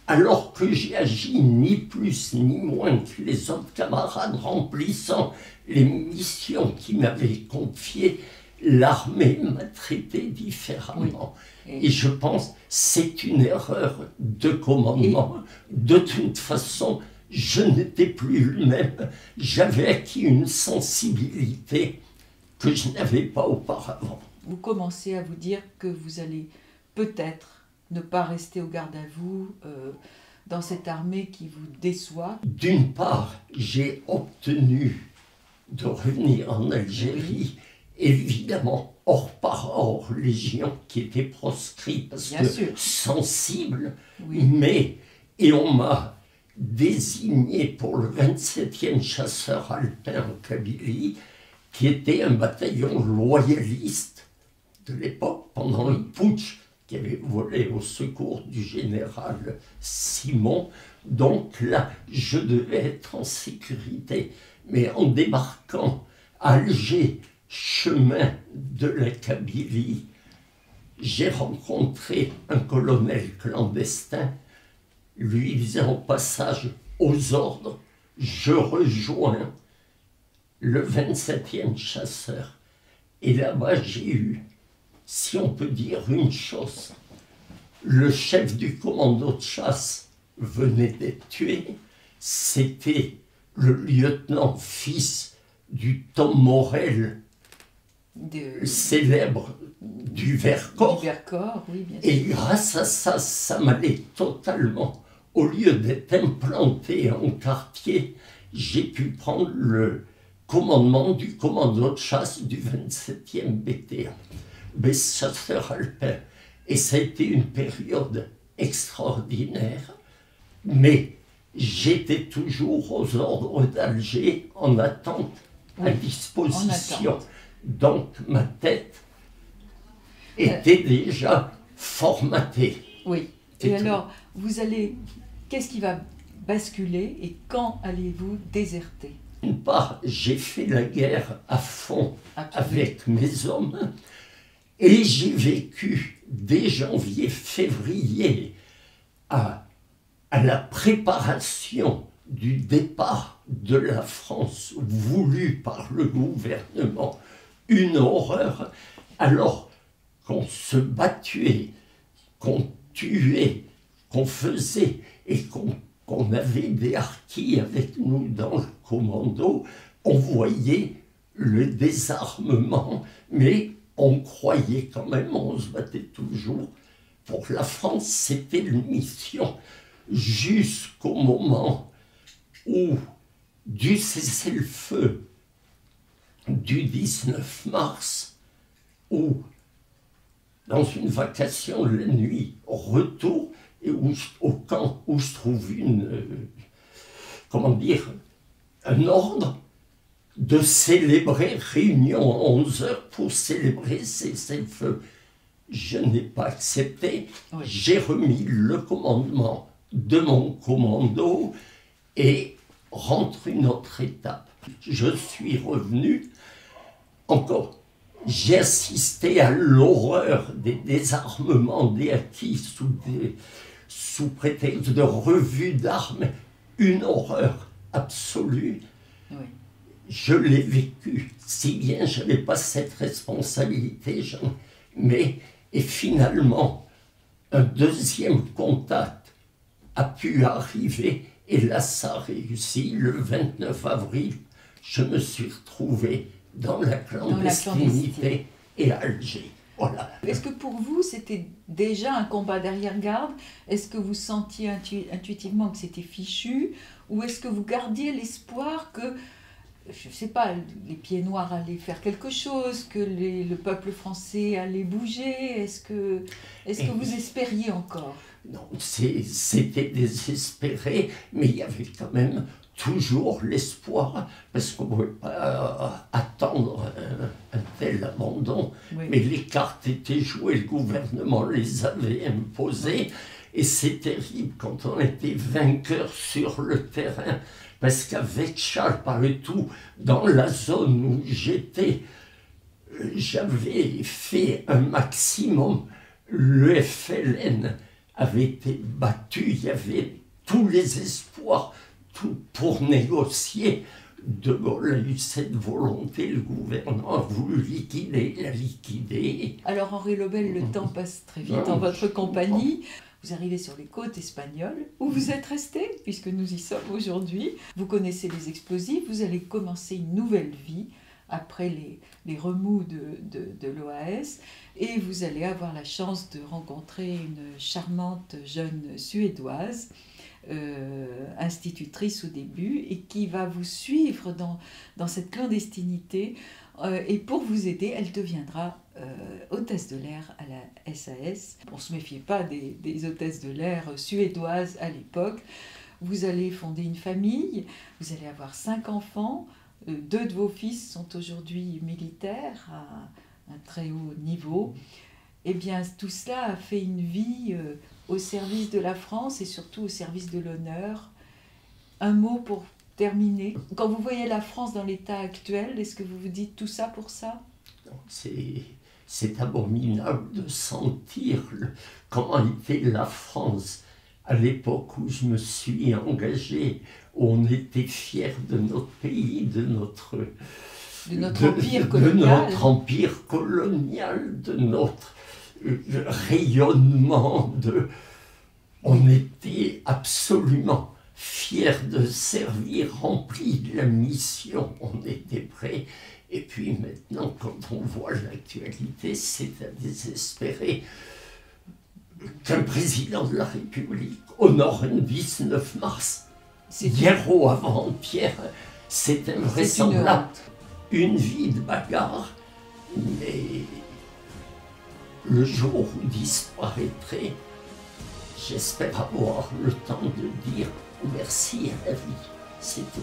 alors que j'ai agi ni plus ni moins que les autres camarades remplissant les missions qui m'avaient confiées. L'armée m'a traité différemment. Oui. Et je pense que c'est une erreur de commandement. De toute façon, je n'étais plus le même. J'avais acquis une sensibilité que je n'avais pas auparavant. Vous commencez à vous dire que vous allez peut-être ne pas rester au garde à vous dans cette armée qui vous déçoit. D'une part, j'ai obtenu de revenir en Algérie, évidemment, hors par hors, légion qui était proscrit parce Bien que sûr. sensible, Oui. mais, et on m'a désigné pour le 27e chasseur alpin en Kabylie, qui était un bataillon loyaliste de l'époque, pendant le putsch qui avait volé au secours du général Simon. Donc là, je devais être en sécurité. Mais en débarquant à Alger, chemin de la Kabylie, j'ai rencontré un colonel clandestin, lui faisant passage aux ordres, je rejoins le 27e chasseur. Et là-bas, j'ai eu, si on peut dire une chose, le chef du commando de chasse venait d'être tué, c'était le lieutenant fils du Tom Morel, célèbre du Vercors. Du Vercors, oui, bien sûr. Et grâce à ça, ça m'allait totalement. Au lieu d'être implanté en quartier, j'ai pu prendre le commandement du commando de chasse du 27e BTA, Best chasseur alpin. Et ça a été une période extraordinaire. Mais j'étais toujours aux ordres d'Alger, en attente, à disposition. Donc ma tête était déjà formatée. Oui. Et alors, vous allez... Qu'est-ce qui va basculer et quand allez-vous déserter? D'une part, j'ai fait la guerre à fond avec mes hommes et j'ai vécu dès janvier-février à la préparation du départ de la France voulu par le gouvernement. Une horreur, alors qu'on se battait, qu'on tuait, qu'on faisait et qu'on avait des harkis avec nous dans le commando, on voyait le désarmement, mais on croyait quand même, on se battait toujours. Pour la France, c'était une mission jusqu'au moment où, du cessez-le-feu du 19 mars, où, dans une vacation de la nuit, retour, et au camp où se trouve un ordre de célébrer réunion à 11 heures pour célébrer cessez-le-feu. Je n'ai pas accepté. Oui. J'ai remis le commandement de mon commando et rentre une autre étape. Je suis revenu encore. J'ai assisté à l'horreur des désarmements des acquis sous prétexte de revue d'armes. Une horreur absolue. Oui. Je l'ai vécu, si bien je n'avais pas cette responsabilité, et finalement, un deuxième contact a pu arriver, et là ça a réussi. Le 29 avril, je me suis retrouvé dans la clandestinité et à Alger. Voilà. Est-ce que pour vous, c'était déjà un combat d'arrière-garde? Est-ce que vous sentiez intuitivement que c'était fichu? Ou est-ce que vous gardiez l'espoir que, je ne sais pas, les pieds noirs allaient faire quelque chose, que le peuple français allait bouger? Est-ce que vous espériez encore? Non, c'était désespéré, mais il y avait quand même toujours l'espoir, parce qu'on ne pouvait pas attendre un tel abandon. Oui. Mais les cartes étaient jouées, le gouvernement les avait imposées, et c'est terrible quand on était vainqueur sur le terrain, parce qu'avec Charles, par le tout, dans la zone où j'étais, j'avais fait un maximum. Le FLN avait été battu, il y avait tous les espoirs, tout pour négocier. De Gaulle a eu cette volonté, le gouvernement a voulu la liquider. Alors Henri Lobel, le temps passe très vite en votre compagnie. Vous arrivez sur les côtes espagnoles, où vous êtes resté, puisque nous y sommes aujourd'hui. Vous connaissez les explosifs, vous allez commencer une nouvelle vie après les remous de l'OAS, et vous allez avoir la chance de rencontrer une charmante jeune Suédoise, institutrice au début et qui va vous suivre dans cette clandestinité. Et pour vous aider, elle deviendra hôtesse de l'air à la SAS. On ne se méfiait pas des hôtesses de l'air suédoises à l'époque. Vous allez fonder une famille, vous allez avoir 5 enfants. 2 de vos fils sont aujourd'hui militaires à un très haut niveau. Eh bien, tout cela a fait une vie au service de la France et surtout au service de l'honneur. Un mot pour terminer. Quand vous voyez la France dans l'état actuel, est-ce que vous vous dites tout ça pour ça? C'est abominable de sentir comment était la France à l'époque où je me suis engagé, où on était fiers de notre pays, de notre empire colonial. De notre empire colonial, de notre rayonnement. On était absolument fiers de servir, remplis de la mission, on était prêts. Et puis maintenant, quand on voit l'actualité, c'est à désespérer qu'un président de la République honore un 19 mars. Hier ou avant-hier, c'est invraisemblable. Une vie de bagarre, mais le jour où disparaîtrait, j'espère avoir le temps de dire merci à la vie, c'est tout.